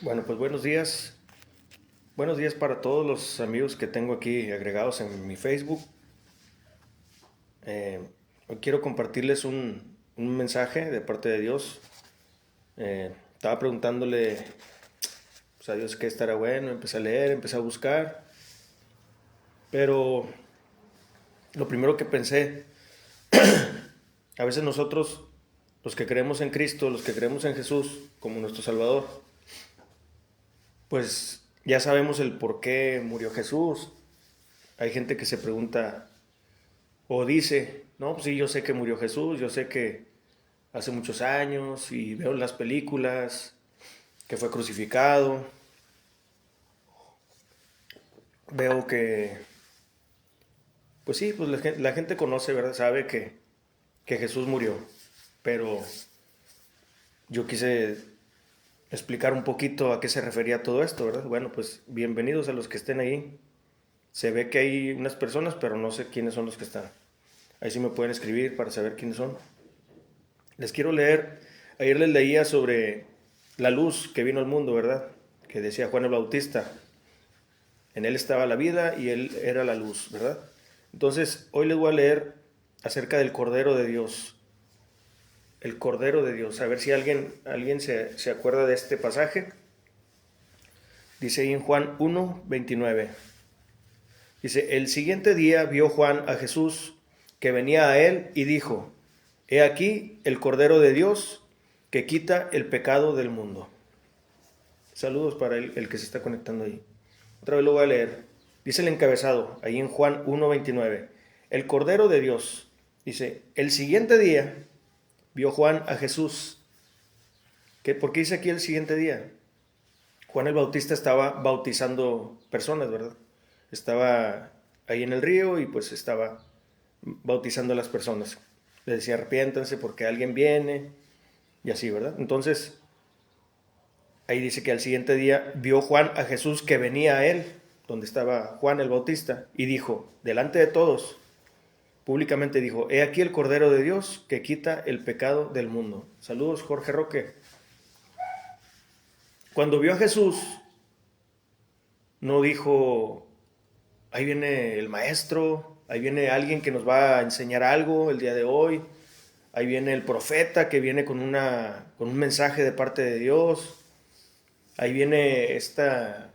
Bueno, pues buenos días. Buenos días para todos los amigos que tengo aquí agregados en mi Facebook. Hoy quiero compartirles un mensaje de parte de Dios. Estaba preguntándole pues, a Dios qué estará bueno. Empecé a leer, empecé a buscar. Pero lo primero que pensé, a veces nosotros, los que creemos en Cristo, los que creemos en Jesús como nuestro Salvador, pues ya sabemos el por qué murió Jesús. Hay gente que se pregunta, o dice, no, pues sí, yo sé que murió Jesús, yo sé que hace muchos años y veo las películas que fue crucificado, veo que, pues sí, pues la gente conoce, ¿verdad? Sabe que Jesús murió, pero yo quise explicar un poquito a qué se refería todo esto, ¿verdad? Bueno, pues bienvenidos a los que estén ahí. Se ve que hay unas personas, pero no sé quiénes son los que están. Ahí sí me pueden escribir para saber quiénes son. Les quiero leer, ayer les leía sobre la luz que vino al mundo, ¿verdad? Que decía Juan el Bautista, en él estaba la vida y él era la luz, ¿verdad? Entonces, hoy les voy a leer acerca del Cordero de Dios, el Cordero de Dios, a ver si alguien se acuerda de este pasaje. Dice ahí en Juan 1:29. Dice, el siguiente día vio Juan a Jesús que venía a él y dijo, he aquí el Cordero de Dios que quita el pecado del mundo. Saludos para el que se está conectando ahí. Otra vez lo voy a leer. Dice el encabezado, ahí en Juan 1:29. El Cordero de Dios. Dice, el siguiente día vio Juan a Jesús. ¿Por qué dice aquí el siguiente día? Juan el Bautista estaba bautizando personas, ¿verdad? Estaba ahí en el río y pues estaba bautizando a las personas. Le decía, arrepiéntanse porque alguien viene y así, ¿verdad? Entonces, ahí dice que al siguiente día vio Juan a Jesús que venía a él, donde estaba Juan el Bautista, y dijo, delante de todos, públicamente dijo, he aquí el Cordero de Dios que quita el pecado del mundo. Saludos, Jorge Roque. Cuando vio a Jesús, no dijo, ahí viene el maestro, ahí viene alguien que nos va a enseñar algo el día de hoy, ahí viene el profeta que viene con un mensaje de parte de Dios, ahí viene esta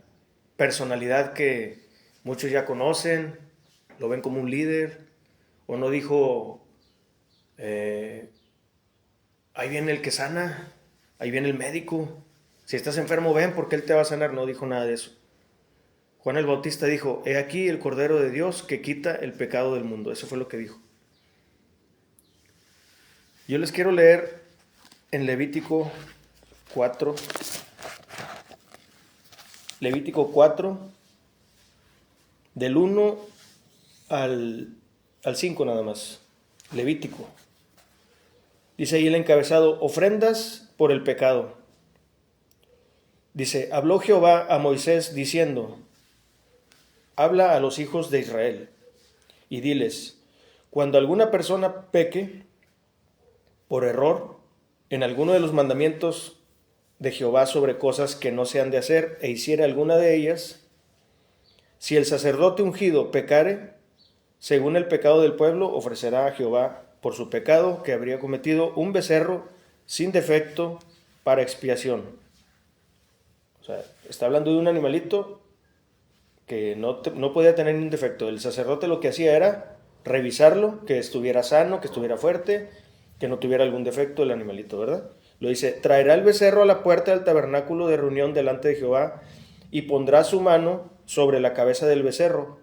personalidad que muchos ya conocen, lo ven como un líder, o no dijo, eh, ahí viene el que sana, ahí viene el médico, si estás enfermo ven porque él te va a sanar, no dijo nada de eso. Juan el Bautista dijo, he aquí el Cordero de Dios que quita el pecado del mundo, eso fue lo que dijo. Yo les quiero leer en Levítico 4, del 1 al 5 nada más. Levítico. Dice ahí el encabezado, ofrendas por el pecado. Dice, habló Jehová a Moisés diciendo, habla a los hijos de Israel y diles, cuando alguna persona peque por error en alguno de los mandamientos de Jehová sobre cosas que no se han de hacer e hiciere alguna de ellas, si el sacerdote ungido pecare, según el pecado del pueblo, ofrecerá a Jehová por su pecado que habría cometido un becerro sin defecto para expiación. O sea, está hablando de un animalito que no podía tener ningún defecto. El sacerdote lo que hacía era revisarlo, que estuviera sano, que estuviera fuerte, que no tuviera algún defecto el animalito, ¿verdad? Lo dice, traerá el becerro a la puerta del tabernáculo de reunión delante de Jehová y pondrá su mano sobre la cabeza del becerro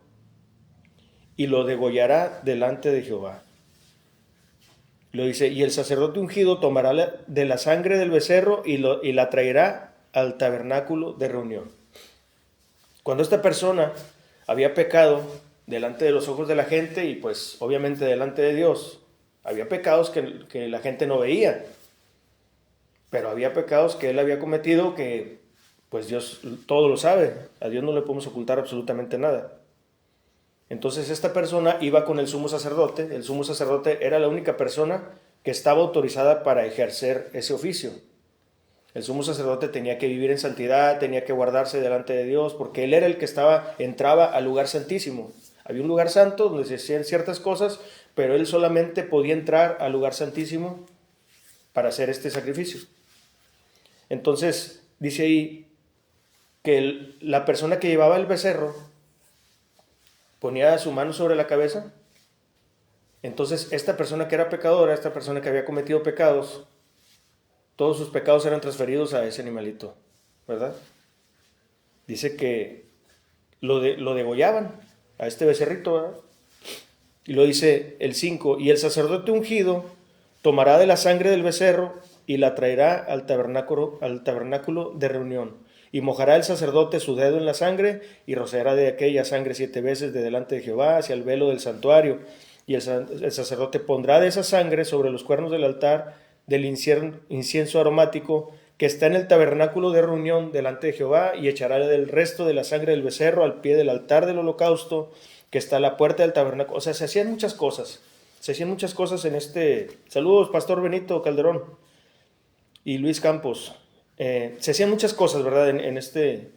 y lo degollará delante de Jehová. Lo dice, y el sacerdote ungido tomará de la sangre del becerro y la traerá al tabernáculo de reunión. Cuando esta persona había pecado delante de los ojos de la gente y pues obviamente delante de Dios, había pecados que la gente no veía, pero había pecados que él había cometido que pues Dios todo lo sabe, a Dios no le podemos ocultar absolutamente nada. Entonces esta persona iba con el sumo sacerdote era la única persona que estaba autorizada para ejercer ese oficio. El sumo sacerdote tenía que vivir en santidad, tenía que guardarse delante de Dios, porque él era el que entraba al lugar santísimo. Había un lugar santo donde se hacían ciertas cosas, pero él solamente podía entrar al lugar santísimo para hacer este sacrificio. Entonces, dice ahí que la persona que llevaba el becerro ponía su mano sobre la cabeza. Entonces, esta persona que era pecadora, esta persona que había cometido pecados, todos sus pecados eran transferidos a ese animalito, ¿verdad? Dice que lo degollaban a este becerrito, ¿verdad? Y lo dice el 5, y el sacerdote ungido tomará de la sangre del becerro y la traerá al tabernáculo de reunión. Y mojará el sacerdote su dedo en la sangre y rociará de aquella sangre 7 veces de delante de Jehová hacia el velo del santuario. Y el sacerdote pondrá de esa sangre sobre los cuernos del altar del incienso aromático que está en el tabernáculo de reunión delante de Jehová, y echará del resto de la sangre del becerro al pie del altar del holocausto que está a la puerta del tabernáculo. O sea, se hacían muchas cosas. Se hacían muchas cosas en este... Saludos, Pastor Benito Calderón y Luis Campos. Se hacían muchas cosas, ¿verdad? En este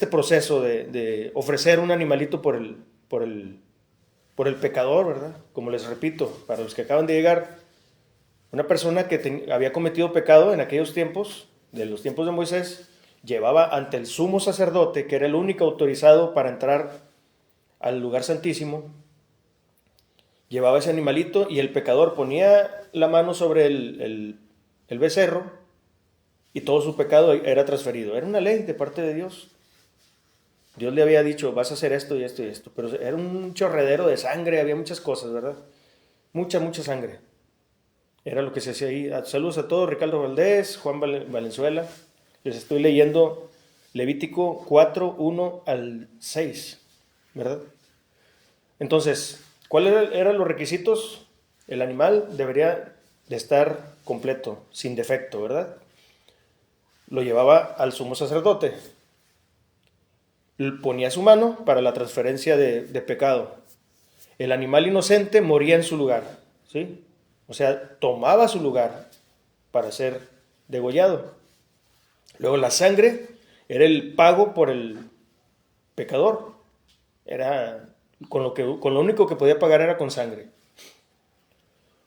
proceso de ofrecer un animalito por el pecador, ¿verdad? Como les repito, para los que acaban de llegar, una persona que había cometido pecado en aquellos tiempos, de los tiempos de Moisés, llevaba ante el sumo sacerdote, que era el único autorizado para entrar al lugar santísimo, llevaba ese animalito y el pecador ponía la mano sobre el becerro y todo su pecado era transferido. Era una ley de parte de Dios. Dios le había dicho, vas a hacer esto y esto y esto, pero era un chorredero de sangre, había muchas cosas, ¿verdad? Mucha sangre. Era lo que se hacía ahí. Saludos a todos, Ricardo Valdés, Juan Valenzuela. Les estoy leyendo Levítico 4, 1 al 6, ¿verdad? Entonces, ¿cuáles eran los requisitos? El animal debería de estar completo, sin defecto, ¿verdad? Lo llevaba al sumo sacerdote. Ponía su mano para la transferencia de pecado. El animal inocente moría en su lugar, ¿sí? O sea, tomaba su lugar para ser degollado. Luego la sangre era el pago por el pecador. Era con lo único que podía pagar era con sangre.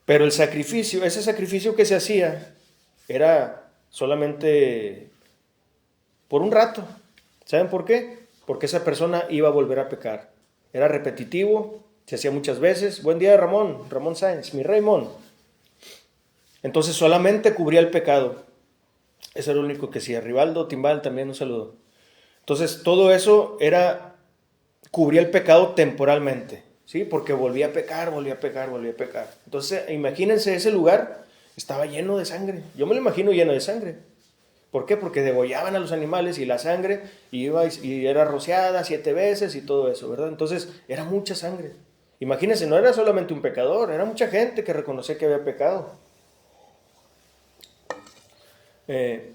Pero el sacrificio, ese sacrificio que se hacía, era solamente por un rato. ¿Saben por qué? Porque esa persona iba a volver a pecar. Era repetitivo, se hacía muchas veces. Buen día, Ramón Sáenz, mi Raymond. Entonces solamente cubría el pecado. Eso era lo único que hacía. Rivaldo Timbal también un saludo. Entonces todo eso cubría el pecado temporalmente, ¿sí? Porque volvía a pecar. Entonces imagínense, ese lugar estaba lleno de sangre. Yo me lo imagino lleno de sangre. ¿Por qué? Porque degollaban a los animales y la sangre iba y era rociada 7 veces y todo eso, ¿verdad? Entonces era mucha sangre. Imagínense, no era solamente un pecador, era mucha gente que reconocía que había pecado.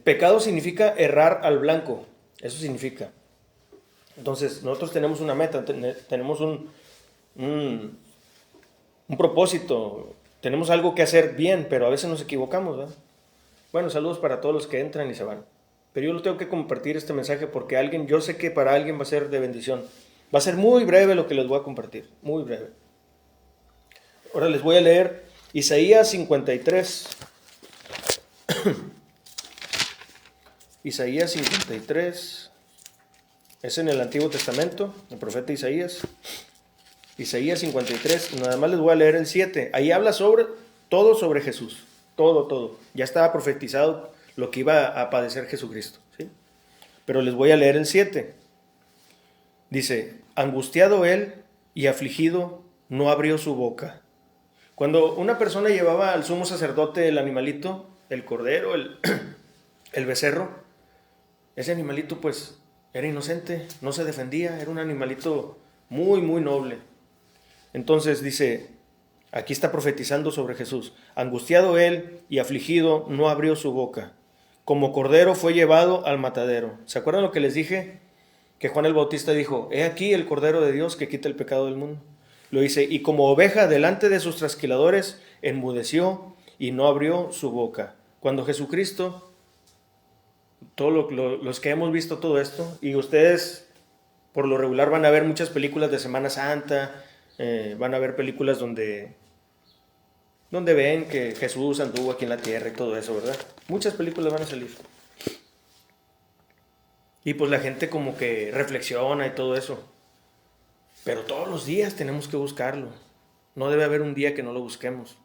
Pecado significa errar al blanco, eso significa. Entonces nosotros tenemos una meta, tenemos un propósito, tenemos algo que hacer bien, pero a veces nos equivocamos, ¿verdad? Bueno, saludos para todos los que entran y se van. Pero yo lo tengo que compartir este mensaje porque yo sé que para alguien va a ser de bendición. Va a ser muy breve lo que les voy a compartir, muy breve. Ahora les voy a leer Isaías 53. Isaías 53. Es en el Antiguo Testamento, el profeta Isaías. Isaías 53, nada más les voy a leer el 7. Ahí habla todo sobre Jesús. Todo. Ya estaba profetizado lo que iba a padecer Jesucristo, ¿sí? Pero les voy a leer el 7. Dice, angustiado él y afligido, no abrió su boca. Cuando una persona llevaba al sumo sacerdote el animalito, el cordero, el becerro, ese animalito pues era inocente, no se defendía, era un animalito muy noble. Entonces dice, aquí está profetizando sobre Jesús. Angustiado él y afligido, no abrió su boca. Como cordero fue llevado al matadero. ¿Se acuerdan lo que les dije? Que Juan el Bautista dijo, he aquí el Cordero de Dios que quita el pecado del mundo. Lo dice, y como oveja delante de sus trasquiladores, enmudeció y no abrió su boca. Cuando Jesucristo, todos los que hemos visto todo esto, y ustedes por lo regular van a ver muchas películas de Semana Santa, van a ver películas donde ven que Jesús anduvo aquí en la tierra y todo eso, ¿verdad? Muchas películas van a salir. Y pues la gente como que reflexiona y todo eso. Pero todos los días tenemos que buscarlo. No debe haber un día que no lo busquemos.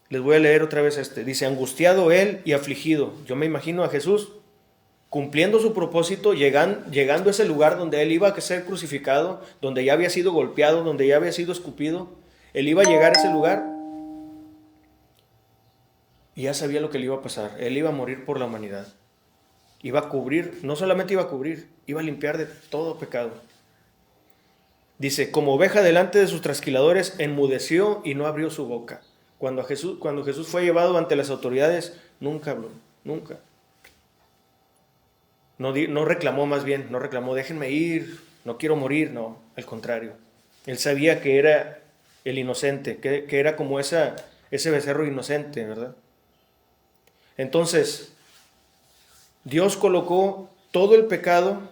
Les voy a leer otra vez este. Dice, angustiado él y afligido. Yo me imagino a Jesús cumpliendo su propósito, llegando a ese lugar donde él iba a ser crucificado, donde ya había sido golpeado, donde ya había sido escupido. Él iba a llegar a ese lugar y ya sabía lo que le iba a pasar. Él iba a morir por la humanidad. Iba a cubrir, no solamente iba a cubrir, iba a limpiar de todo pecado. Dice, como oveja delante de sus trasquiladores, enmudeció y no abrió su boca. Cuando Jesús fue llevado ante las autoridades, nunca habló, nunca. No reclamó, más bien, no reclamó, déjenme ir, no quiero morir, no, al contrario. Él sabía que era el inocente, que era como ese becerro inocente, ¿verdad? Entonces, Dios colocó todo el pecado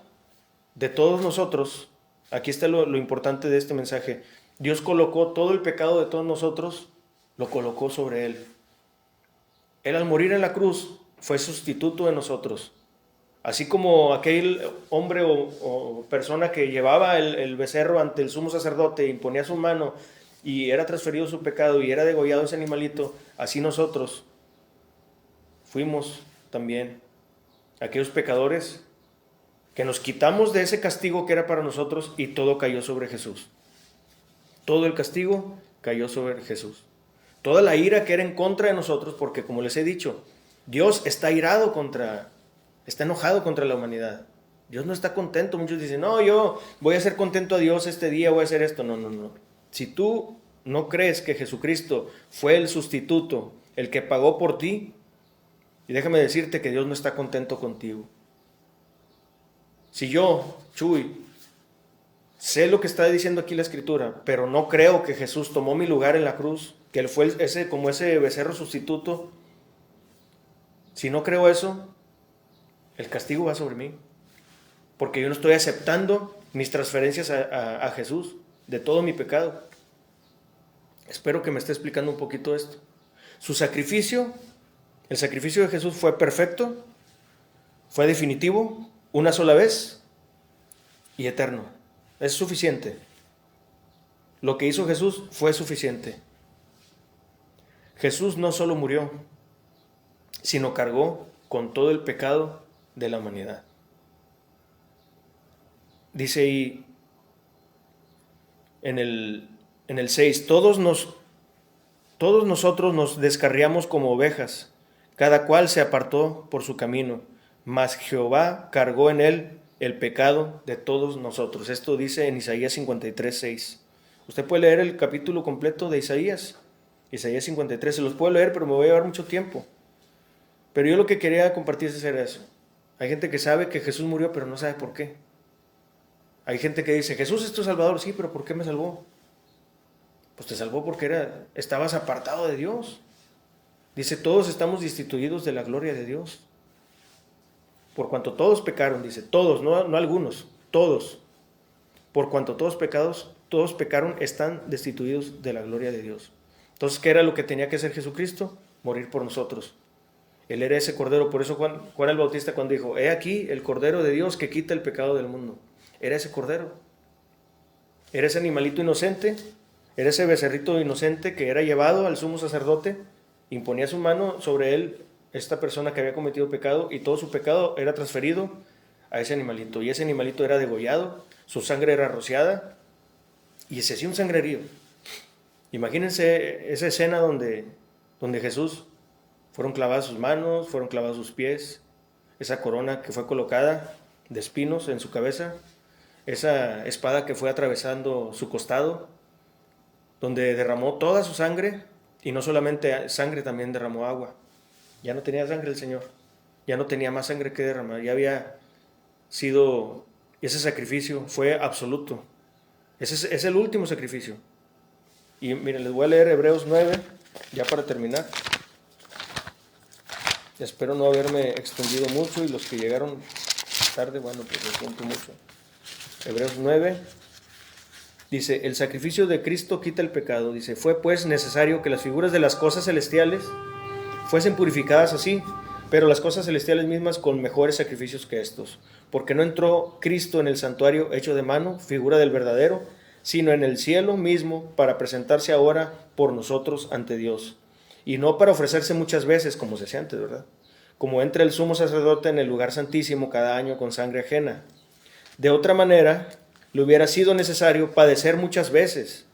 de todos nosotros. Aquí está lo importante de este mensaje. Dios colocó todo el pecado de todos nosotros, lo colocó sobre Él. Él al morir en la cruz fue sustituto de nosotros. Así como aquel hombre o persona que llevaba el becerro ante el sumo sacerdote, imponía su mano y era transferido su pecado y era degollado ese animalito, así nosotros fuimos también aquellos pecadores que nos quitamos de ese castigo que era para nosotros y todo cayó sobre Jesús. Todo el castigo cayó sobre Jesús. Toda la ira que era en contra de nosotros, porque como les he dicho, Dios está está enojado contra la humanidad. Dios no está contento. Muchos dicen, no, yo voy a hacer contento a Dios este día, voy a hacer esto. No. Si tú no crees que Jesucristo fue el sustituto, el que pagó por ti, y déjame decirte que Dios no está contento contigo. Si yo, Chuy, sé lo que está diciendo aquí la Escritura, pero no creo que Jesús tomó mi lugar en la cruz, que Él fue como ese becerro sustituto, si no creo eso, el castigo va sobre mí, porque yo no estoy aceptando mis transferencias a Jesús de todo mi pecado. Espero que me esté explicando un poquito esto. Su sacrificio, el sacrificio de Jesús fue perfecto, fue definitivo, una sola vez y eterno. Es suficiente. Lo que hizo Jesús fue suficiente. Jesús no solo murió, sino cargó con todo el pecado de la humanidad. Dice ahí en el 6, todos nosotros nos descarriamos como ovejas, cada cual se apartó por su camino, mas Jehová cargó en él el pecado de todos nosotros. Esto dice en Isaías 53:6. Usted puede leer el capítulo completo de Isaías 53, se los puedo leer, pero me voy a llevar mucho tiempo. Pero yo lo que quería compartirles era eso. Hay gente que sabe que Jesús murió, pero no sabe por qué. Hay gente que dice, Jesús es tu Salvador, sí, pero ¿por qué me salvó? Pues te salvó porque estabas apartado de Dios. Dice, todos estamos destituidos de la gloria de Dios. Por cuanto todos pecaron, dice, todos, no algunos, todos. Por cuanto todos pecaron, están destituidos de la gloria de Dios. Entonces, ¿qué era lo que tenía que hacer Jesucristo? Morir por nosotros. Él era ese cordero. Por eso Juan el Bautista cuando dijo, he aquí el cordero de Dios que quita el pecado del mundo. Era ese cordero. Era ese animalito inocente. Era ese becerrito inocente que era llevado al sumo sacerdote. Imponía su mano sobre él, esta persona que había cometido pecado, y todo su pecado era transferido a ese animalito. Y ese animalito era degollado, su sangre era rociada y se hacía un sangrerío. Imagínense esa escena donde Jesús fueron clavadas sus manos, fueron clavados sus pies, esa corona que fue colocada de espinos en su cabeza, esa espada que fue atravesando su costado, donde derramó toda su sangre, y no solamente sangre, también derramó agua. Ya no tenía sangre el Señor, ya no tenía más sangre que derramar, ya había sido, ese sacrificio fue absoluto. Ese es el último sacrificio. Y miren, les voy a leer Hebreos 9, ya para terminar. Espero no haberme extendido mucho y los que llegaron tarde, bueno, pues lo siento mucho. Hebreos 9 dice, el sacrificio de Cristo quita el pecado. Dice, fue pues necesario que las figuras de las cosas celestiales fuesen purificadas así, pero las cosas celestiales mismas con mejores sacrificios que estos, porque no entró Cristo en el santuario hecho de mano, figura del verdadero, sino en el cielo mismo, para presentarse ahora por nosotros ante Dios, y no para ofrecerse muchas veces, como se hacía antes, ¿verdad? Como entra el sumo sacerdote en el lugar santísimo cada año con sangre ajena. De otra manera, le hubiera sido necesario padecer muchas veces,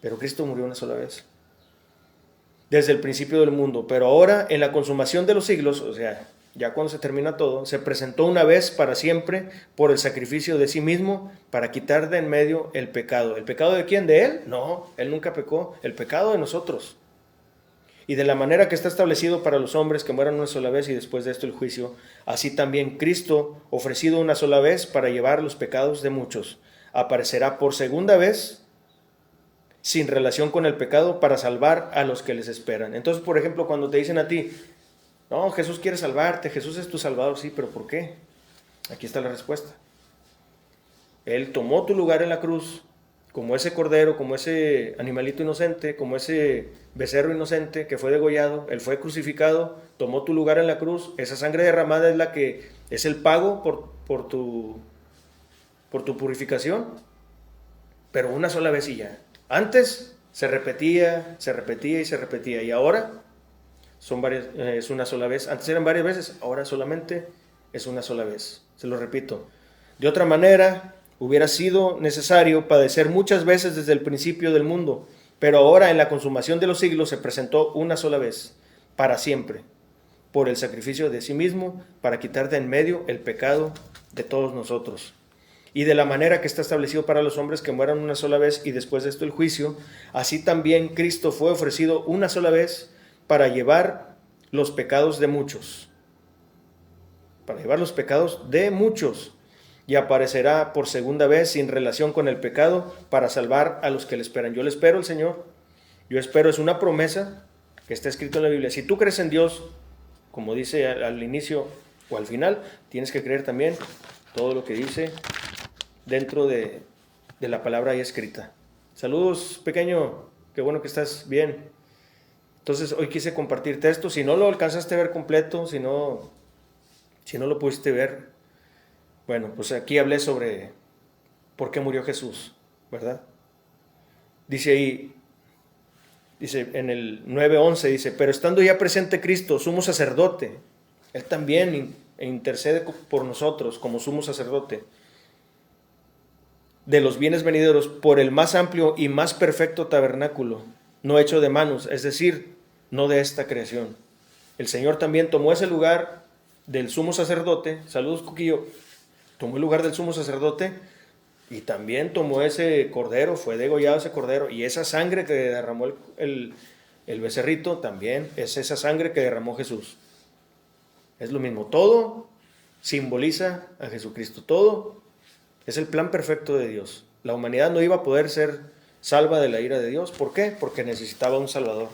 pero Cristo murió una sola vez, desde el principio del mundo, pero ahora en la consumación de los siglos, o sea, ya cuando se termina todo, se presentó una vez para siempre por el sacrificio de sí mismo para quitar de en medio el pecado. ¿El pecado de quién? ¿De él? No, él nunca pecó. El pecado de nosotros. Y de la manera que está establecido para los hombres que mueran una sola vez y después de esto el juicio, así también Cristo, ofrecido una sola vez para llevar los pecados de muchos, aparecerá por segunda vez sin relación con el pecado para salvar a los que les esperan. Entonces, por ejemplo, cuando te dicen a ti, no, Jesús quiere salvarte, Jesús es tu salvador, sí, pero ¿por qué? Aquí está la respuesta. Él tomó tu lugar en la cruz, como ese cordero, como ese animalito inocente, como ese becerro inocente que fue degollado, él fue crucificado, tomó tu lugar en la cruz, esa sangre derramada es la que es el pago por tu purificación, pero una sola vez y ya. Antes se repetía y se repetía, y ahora es una sola vez. Antes eran varias veces, ahora solamente es una sola vez. Se lo repito. De otra manera, hubiera sido necesario padecer muchas veces desde el principio del mundo, pero ahora en la consumación de los siglos se presentó una sola vez, para siempre, por el sacrificio de sí mismo, para quitar de en medio el pecado de todos nosotros. Y de la manera que está establecido para los hombres que mueran una sola vez y después de esto el juicio, así también Cristo fue ofrecido una sola vez para llevar los pecados de muchos. Para llevar los pecados de muchos. Y aparecerá por segunda vez sin relación con el pecado para salvar a los que le esperan. Yo le espero al Señor. Yo espero, es una promesa que está escrito en la Biblia. Si tú crees en Dios, como dice al inicio o al final, tienes que creer también todo lo que dice dentro de la palabra ahí escrita. Saludos, pequeño, qué bueno que estás bien. Entonces hoy quise compartirte esto. Si no lo alcanzaste a ver completo, si no lo pudiste ver, bueno, pues aquí hablé sobre por qué murió Jesús, ¿verdad? Dice ahí, dice en el 9:11, dice, pero estando ya presente Cristo, sumo sacerdote, Él también intercede por nosotros como sumo sacerdote de los bienes venideros por el más amplio y más perfecto tabernáculo, no hecho de manos, es decir, no de esta creación. El Señor también tomó ese lugar del sumo sacerdote, saludos Cuquillo, tomó el lugar del sumo sacerdote y también tomó ese cordero, fue degollado ese cordero, y esa sangre que derramó el becerrito también es esa sangre que derramó Jesús. Es lo mismo, todo simboliza a Jesucristo, todo es el plan perfecto de Dios. La humanidad no iba a poder ser salva de la ira de Dios. ¿Por qué? Porque necesitaba un Salvador.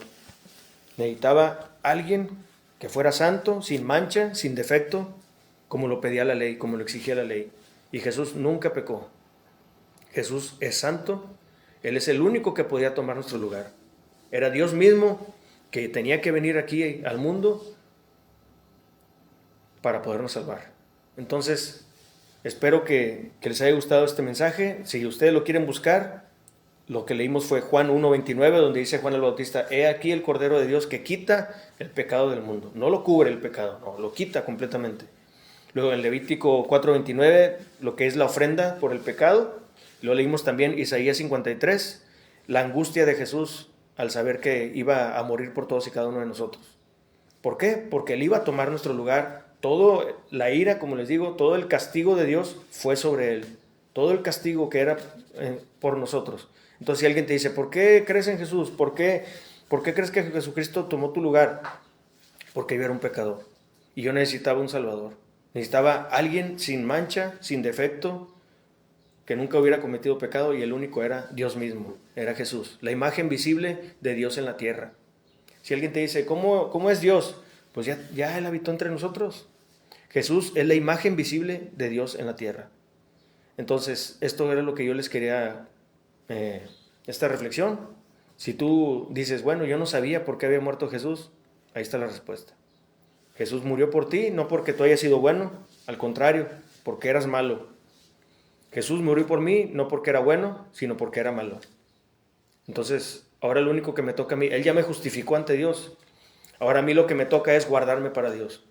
Necesitaba alguien que fuera santo, sin mancha, sin defecto, como lo pedía la ley, como lo exigía la ley. Y Jesús nunca pecó. Jesús es santo. Él es el único que podía tomar nuestro lugar. Era Dios mismo que tenía que venir aquí al mundo para podernos salvar. Entonces, espero que les haya gustado este mensaje. Si ustedes lo quieren buscar, lo que leímos fue Juan 1:29, donde dice Juan el Bautista, he aquí el Cordero de Dios que quita el pecado del mundo. No lo cubre el pecado, no, lo quita completamente. Luego en Levítico 4:29, lo que es la ofrenda por el pecado. Lo leímos también Isaías 53, la angustia de Jesús al saber que iba a morir por todos y cada uno de nosotros. ¿Por qué? Porque Él iba a tomar nuestro lugar. Todo la ira, como les digo, todo el castigo de Dios fue sobre Él. Todo el castigo que era por nosotros. Entonces si alguien te dice, ¿por qué crees en Jesús? ¿Por qué crees que Jesucristo tomó tu lugar? Porque yo era un pecador y yo necesitaba un Salvador. Necesitaba alguien sin mancha, sin defecto, que nunca hubiera cometido pecado, y el único era Dios mismo, era Jesús, la imagen visible de Dios en la tierra. Si alguien te dice, ¿cómo es Dios? pues ya Él habitó entre nosotros. Jesús es la imagen visible de Dios en la tierra. Entonces, esto era lo que yo les quería, esta reflexión. Si tú dices, bueno, yo no sabía por qué había muerto Jesús, ahí está la respuesta. Jesús murió por ti, no porque tú hayas sido bueno, al contrario, porque eras malo. Jesús murió por mí, no porque era bueno, sino porque era malo. Entonces, ahora lo único que me toca a mí, Él ya me justificó ante Dios. Ahora a mí lo que me toca es guardarme para Dios.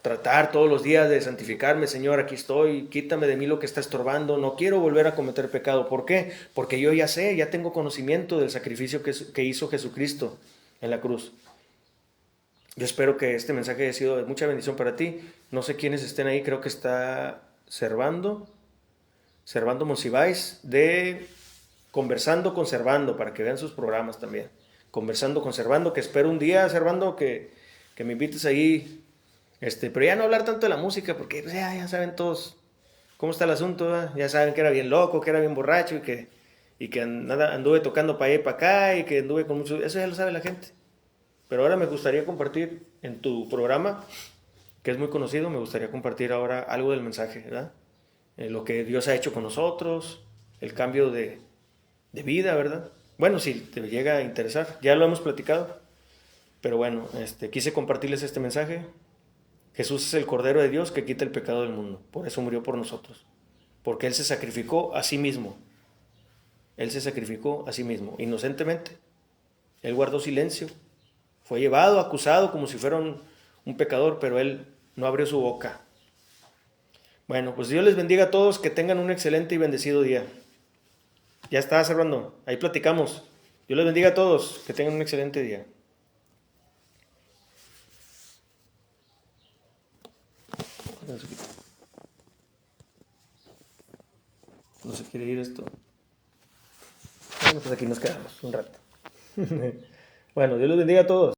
Tratar todos los días de santificarme, Señor, aquí estoy, quítame de mí lo que está estorbando, no quiero volver a cometer pecado. ¿Por qué? Porque yo ya sé, ya tengo conocimiento del sacrificio que hizo Jesucristo en la cruz. Yo espero que este mensaje haya sido de mucha bendición para ti. No sé quiénes estén ahí, creo que está Servando Monsiváis de Conversando con Servando, para que vean sus programas también. Conversando con Servando, que espero un día, Servando, que me invites ahí. Pero ya no hablar tanto de la música, porque pues, ya saben todos cómo está el asunto, ¿verdad? Ya saben que era bien loco, que era bien borracho y que anduve tocando para allá y para acá y que anduve con mucho... Eso ya lo sabe la gente. Pero ahora me gustaría compartir en tu programa, que es muy conocido, me gustaría compartir ahora algo del mensaje, ¿verdad? Lo que Dios ha hecho con nosotros, el cambio de vida, ¿verdad? Bueno, si te llega a interesar, ya lo hemos platicado, pero bueno, quise compartirles este mensaje. Jesús es el Cordero de Dios que quita el pecado del mundo, por eso murió por nosotros, porque Él se sacrificó a sí mismo, Él se sacrificó a sí mismo, inocentemente, Él guardó silencio, fue llevado, acusado como si fuera un pecador, pero Él no abrió su boca. Bueno, pues Dios les bendiga a todos, que tengan un excelente y bendecido día. Ya está, cerrando. Ahí platicamos. Dios les bendiga a todos, que tengan un excelente día. No se quiere ir esto. Bueno, pues aquí nos quedamos un rato. Bueno, Dios les bendiga a todos.